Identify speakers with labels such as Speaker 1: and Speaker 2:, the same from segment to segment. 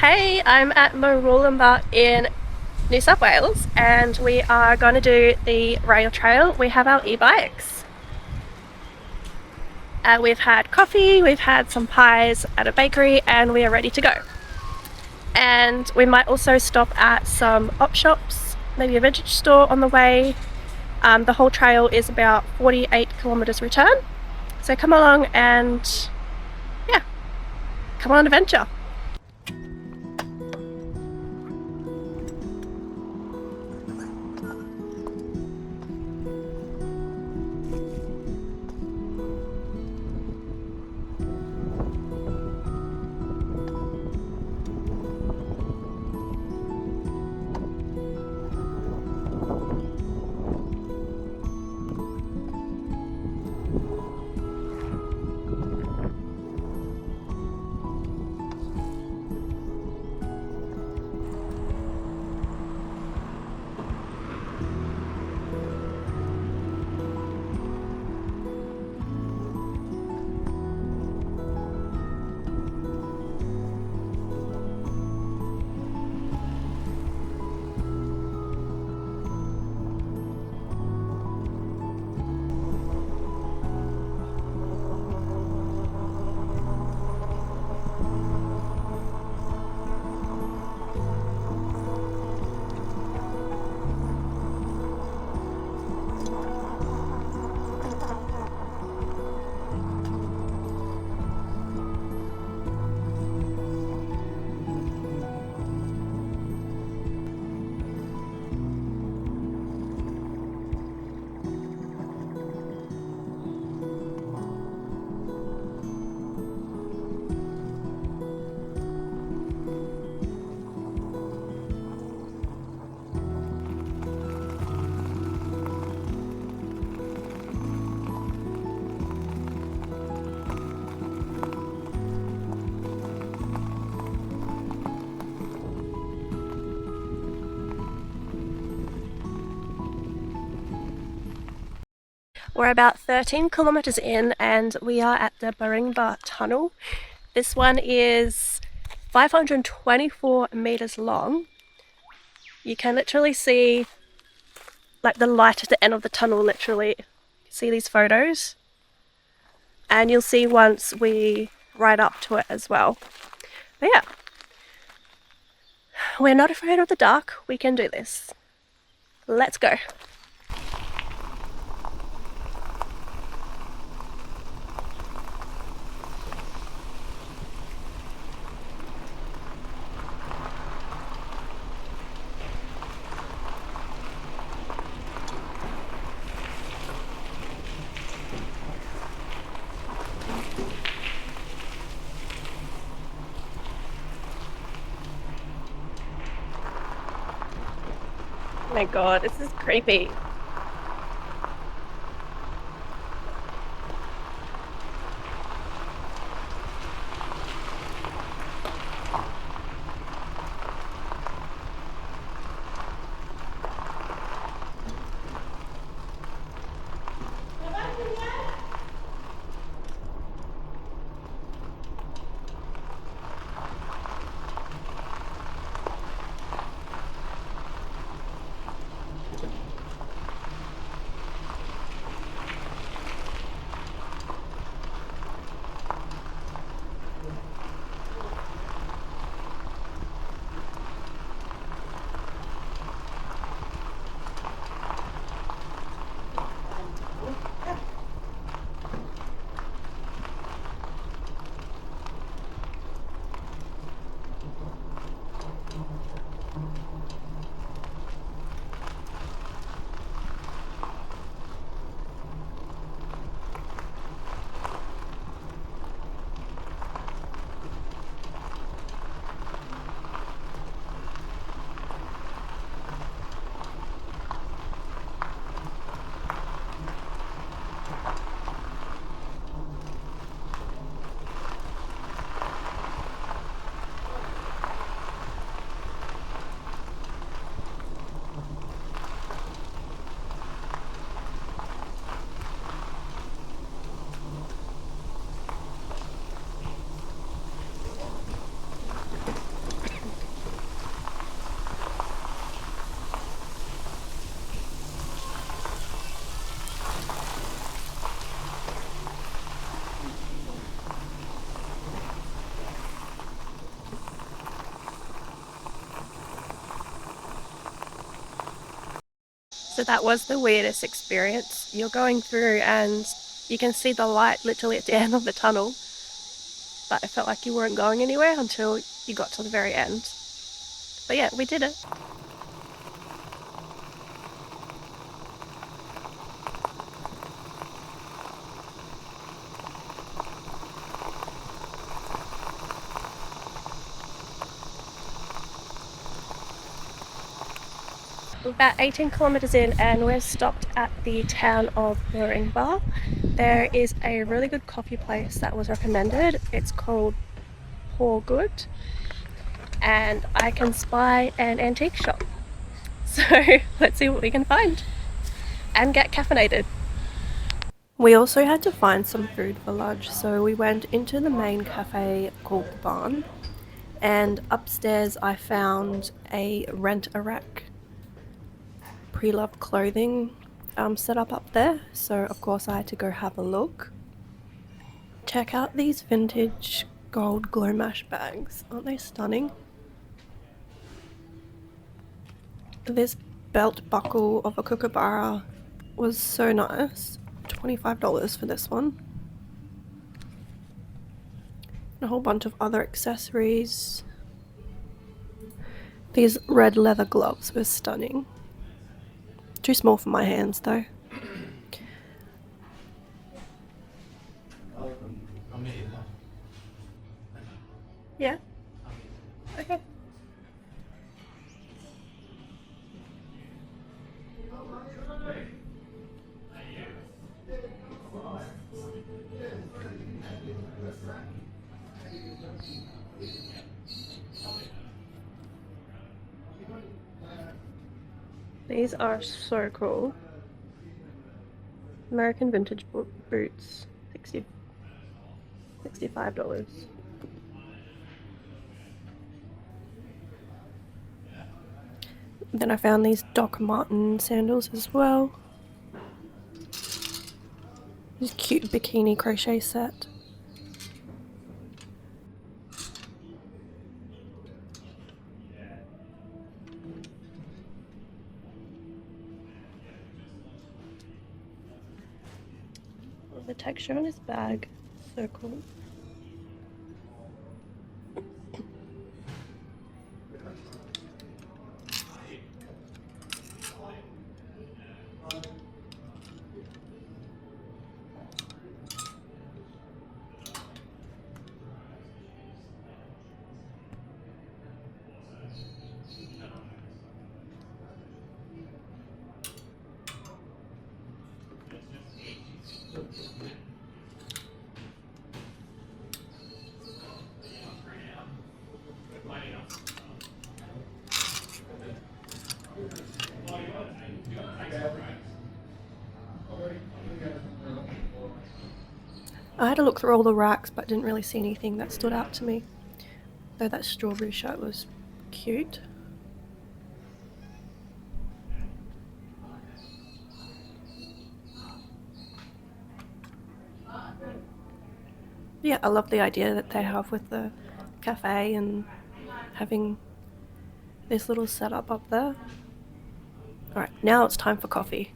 Speaker 1: Hey, I'm at Murwillumbah in New South Wales and we are going to do the rail trail. We have our e-bikes. We've had coffee, we've had some pies at a bakery and we are ready to go. And we might also stop at some op shops, maybe a vintage store on the way. The whole trail is about 48 kilometres return. So come along and yeah, come on an adventure. We're about 13 kilometres in and we are at the Burringbar tunnel. This one is 524 metres long. You can literally see like the light at the end of the tunnel, literally. See these photos? And you'll see once we ride up to it as well. But yeah, we're not afraid of the dark, we can do this. Let's go. Oh my god, this is creepy. So that was the weirdest experience. You're going through and you can see the light literally at the end of the tunnel, but it felt like you weren't going anywhere until you got to the very end. But yeah, we did it. We're about 18 kilometers in and we're stopped at the town of Burringbar. There is a really good coffee place that was recommended. It's called Pour Good, and I can spy an antique shop. So let's see what we can find and get caffeinated. We also had to find some food for lunch, so we went into the main cafe called the Barn, and upstairs I found a rent-a-rack Preloved clothing set up there, so of course I had to go have a look. Check out these vintage gold glow mash bags, aren't they stunning? This belt buckle of a kookaburra was so nice, $25 for this one. A whole bunch of other accessories. These red leather gloves were stunning. Too small for my hands though. Yeah? Okay. These are so cool. American vintage boots, $65. Then I found these Doc Marten sandals as well. This cute bikini crochet set. The texture on his bag, so cool. I had to look through all the racks but didn't really see anything that stood out to me, though that strawberry shirt was cute. Yeah, I love the idea that they have with the cafe and having this little setup up there. Alright, now it's time for coffee.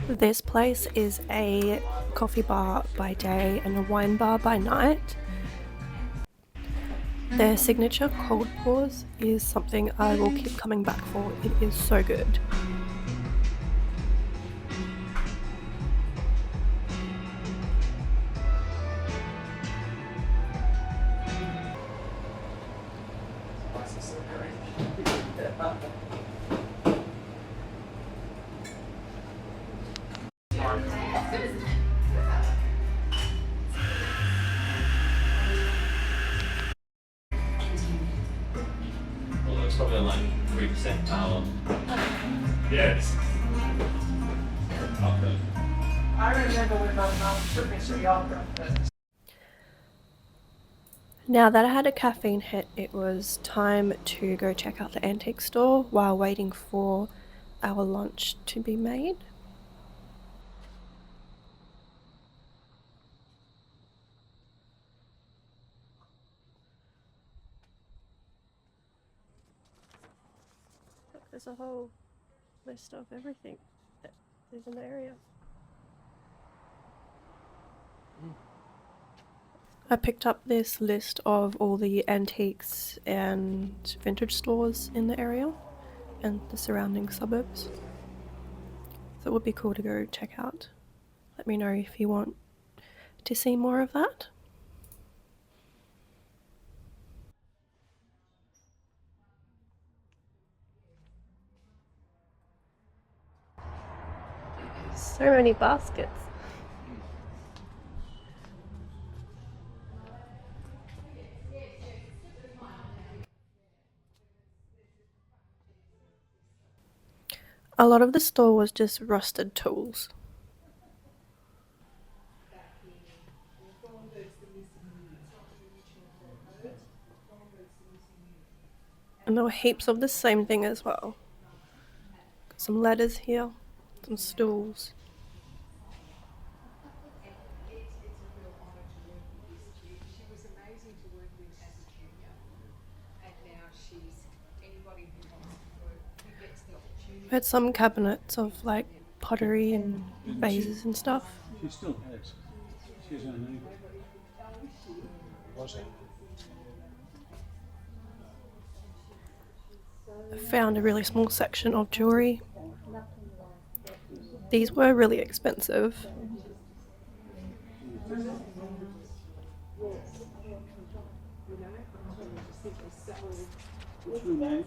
Speaker 1: This place is a coffee bar by day and a wine bar by night. Their signature cold pours is something I will keep coming back for. It is so good.
Speaker 2: It's probably on like 3% power. Yes. Okay.
Speaker 3: I remember when my mom took me to the opera.
Speaker 1: Now that I had a caffeine hit, it was time to go check out the antique store while waiting for our lunch to be made. Look, there's a whole list of everything that is in the area. I picked up this list of all the antiques and vintage stores in the area and the surrounding suburbs. So it would be cool to go check out. Let me know if you want to see more of that. So many baskets. A lot of the store was just rusted tools. And there were heaps of the same thing as well. Got some ladders here, some stools.
Speaker 3: She was amazing to work with as a junior, and now she's anybody who wants to work, who gets the opportunity.
Speaker 1: We had some cabinets of like pottery and vases and stuff.
Speaker 4: She still has. She's only. Was it?
Speaker 1: I found a really small section of jewellery. These were really expensive.
Speaker 4: What's your name?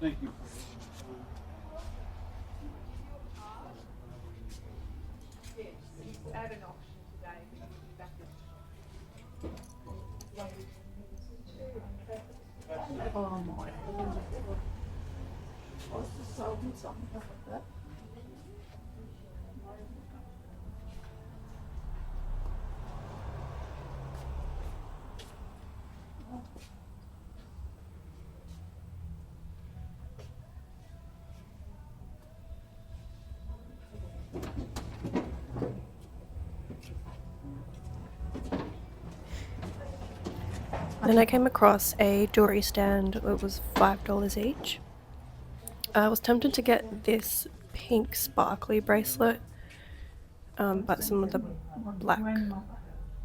Speaker 4: Thank you.
Speaker 3: At an auction today, but you'll be back in. Oh my. What's the Salvos something like that?
Speaker 1: Then I came across a jewellery stand. It was $5 each. I was tempted to get this pink sparkly bracelet, but some of the black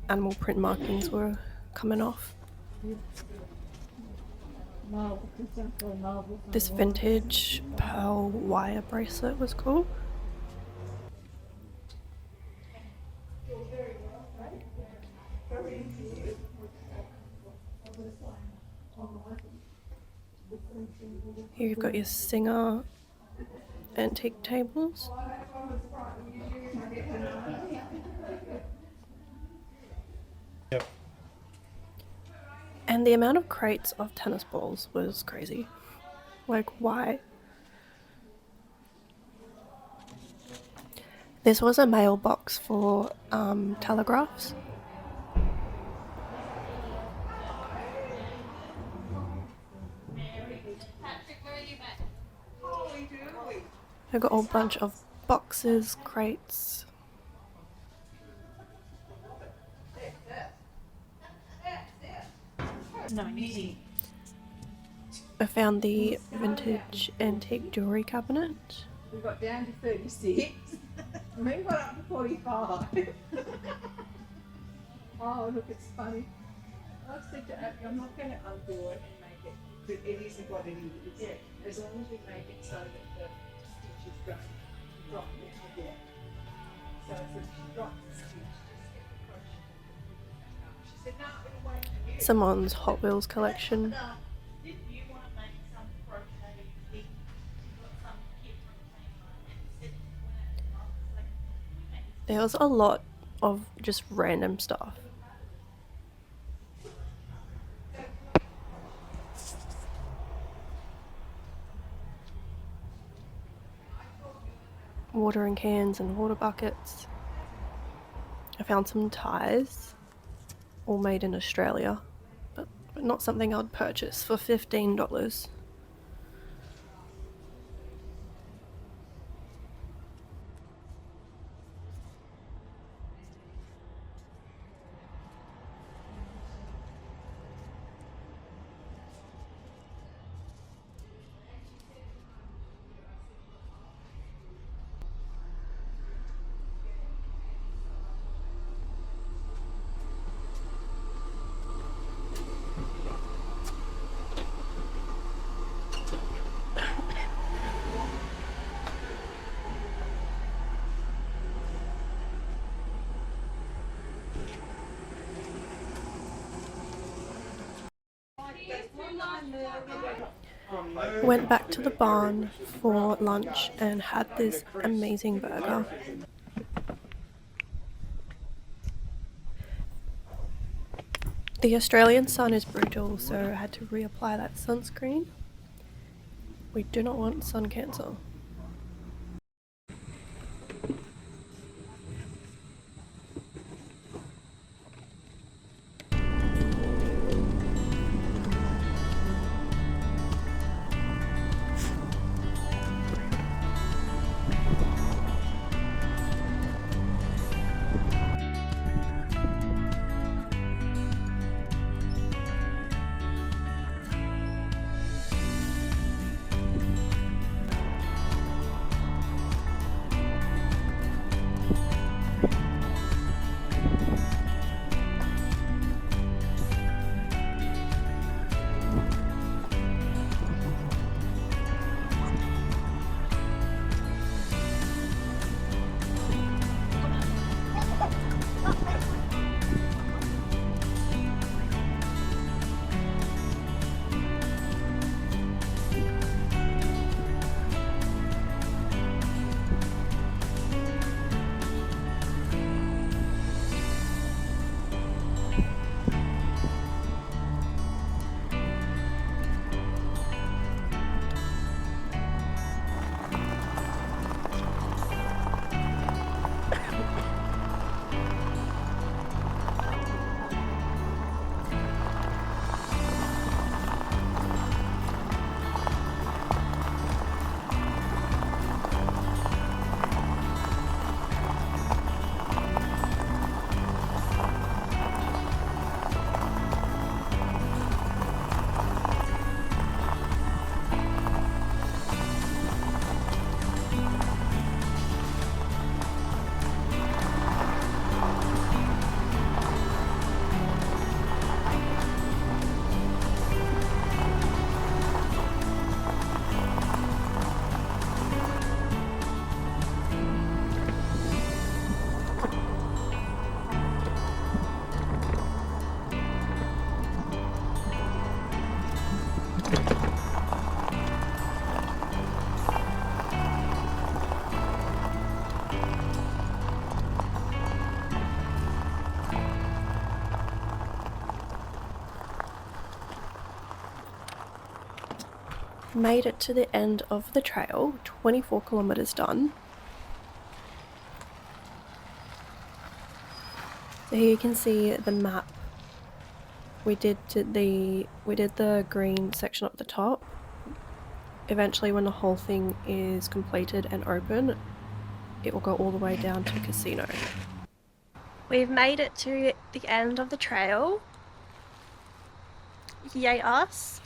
Speaker 1: animal print markings were coming off. This vintage pearl wire bracelet was cool. Here you've got your Singer antique tables.
Speaker 4: Yep.
Speaker 1: And the amount of crates of tennis balls was crazy. Like, why? This was a mailbox for telegraphs. I got a whole bunch of boxes, crates.
Speaker 3: No, easy.
Speaker 1: I found the vintage antique jewellery cabinet.
Speaker 3: We got down to 36. And we got up to 45. Oh, look, it's funny. I said to Abby, I'm not going to undo it and make it, but it isn't what it is. Yeah. As long as we make it so that the stitches don't drop in the gap. So if she drops the stitch, just get the crochet. She said, no, it'll wait for you.
Speaker 1: Someone's Hot Wheels collection.
Speaker 5: Did you want to make some crochet thing? Got some kit from Kmart and said when I was like, we make
Speaker 1: There was a lot of just random stuff. Watering cans and water buckets. I found some ties, all made in Australia, but not something I'd purchase for $15. Went back to the barn for lunch and had this amazing burger. The Australian sun is brutal, so I had to reapply that sunscreen. We do not want sun cancer. Made it to the end of the trail, 24 kilometers done. So here you can see the map. We did the green section up the top. Eventually, when the whole thing is completed and open, it will go all the way down to Casino. We've made it to the end of the trail. Yay us.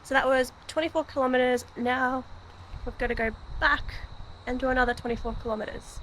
Speaker 1: So that was 24 kilometers. Now we've got to go back and do another 24 kilometers.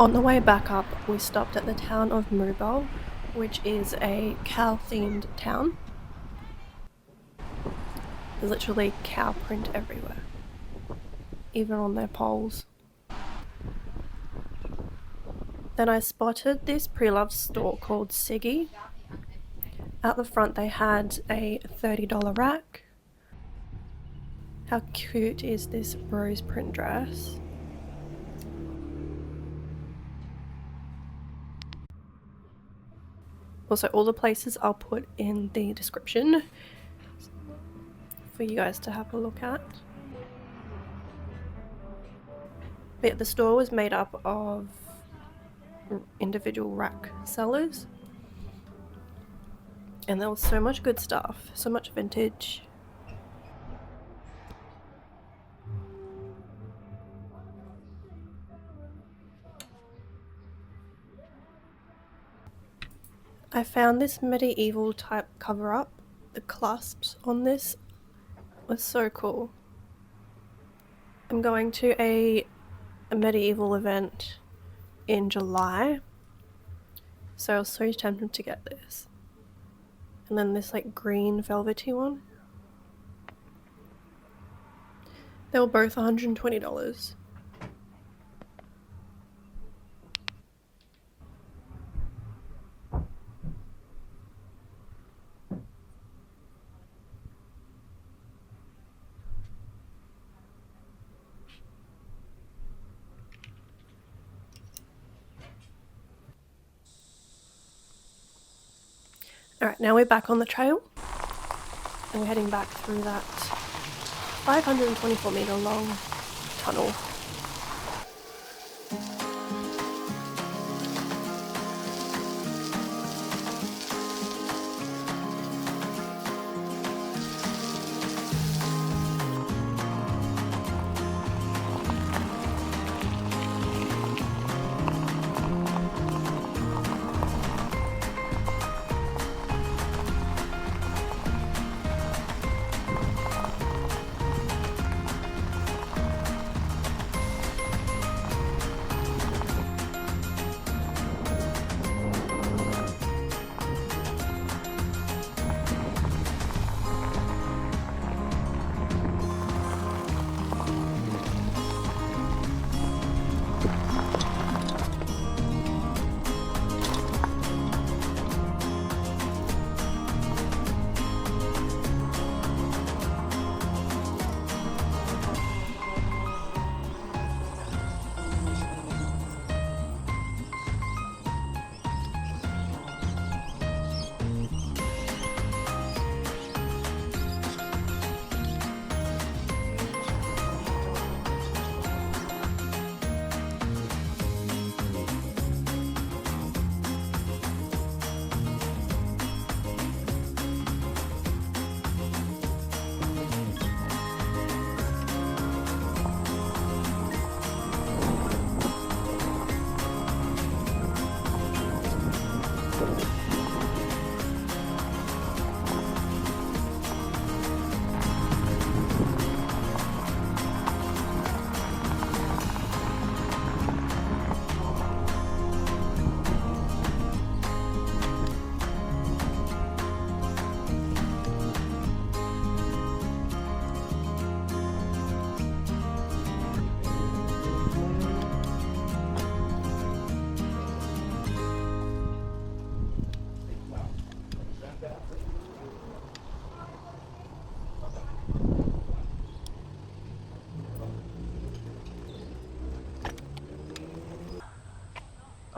Speaker 1: On the way back up, we stopped at the town of Mooball, which is a cow-themed town. There's literally cow print everywhere, even on their poles. Then I spotted this Preloved store called Siggy. At the front they had a $30 rack. How cute is this rose print dress? Also, all the places I'll put in the description for you guys to have a look at. But yeah, the store was made up of individual rack sellers. And there was so much good stuff, so much vintage. I found this medieval type cover up. The clasps on this was so cool. I'm going to a medieval event in July, so I was so tempted to get this. And then this like green velvety one. They were both $120. Alright, now we're back on the trail and we're heading back through that 524 meter long tunnel.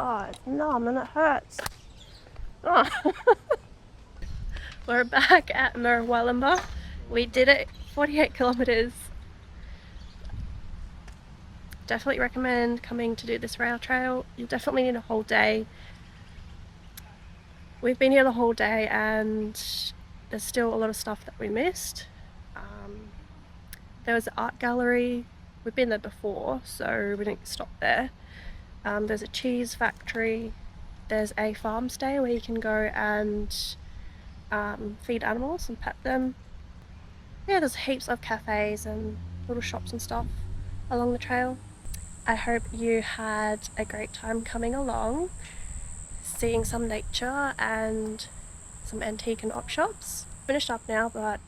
Speaker 1: Oh, it's numb and it hurts. Oh. We're back at Murwillumbah. We did it 48 kilometers. Definitely recommend coming to do this rail trail. You'll definitely need a whole day. We've been here the whole day and there's still a lot of stuff that we missed. There was an art gallery. We've been there before, so we didn't stop there. There's a cheese factory. There's a farm stay where you can go and feed animals and pet them. Yeah, there's heaps of cafes and little shops and stuff along the trail. I hope you had a great time coming along, seeing some nature and some antique and op shops. Finished up now, but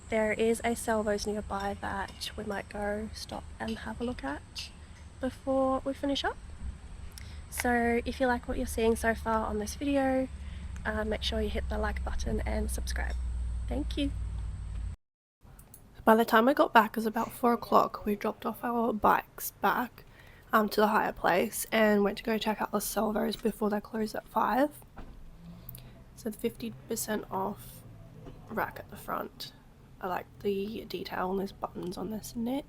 Speaker 1: there is a Salvos nearby that we might go stop and have a look at before we finish up. So if you like what you're seeing so far on this video, make sure you hit the like button and subscribe. Thank you. By the time we got back, it was about 4 o'clock. We dropped off our bikes back to the hire place and went to go check out the Salvos before they close at 5. So the 50% off rack at the front. I like the detail and there's buttons on this knit.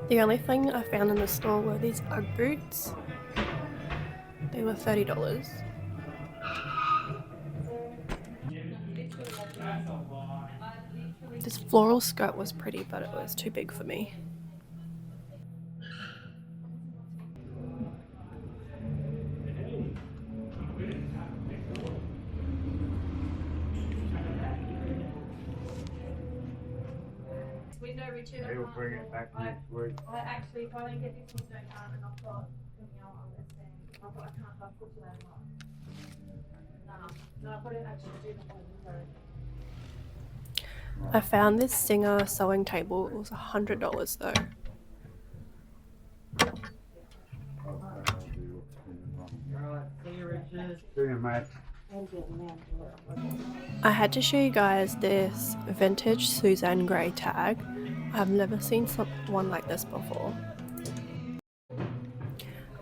Speaker 1: The only thing I found in the store were these Ugg boots. They were $30. This floral skirt was pretty, but it was too big for me.
Speaker 5: Window Richard.
Speaker 6: They will bring it back next week.
Speaker 5: I actually, if I don't get this window done and I've got, on this thing, I've got, I can't have put that on. No, I've got to actually do the whole window.
Speaker 1: I found this Singer sewing table. It was $100 though.
Speaker 6: See you, mate.
Speaker 1: I had to show you guys this vintage Suzanne Grey tag. I've never seen one like this before.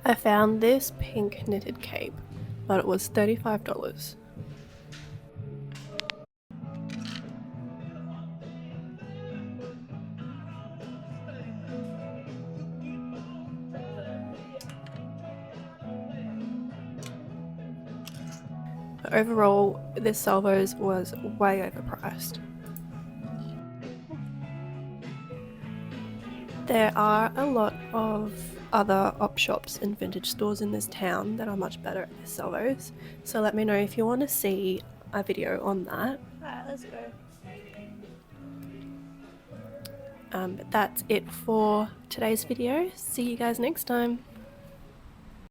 Speaker 1: I found this pink knitted cape, but it was $35. Overall, this Salvos was way overpriced. There are a lot of other op shops and vintage stores in this town that are much better at this Salvos, so let me know if you want to see a video on that. Alright, let's go. But that's it for today's video. See you guys next time.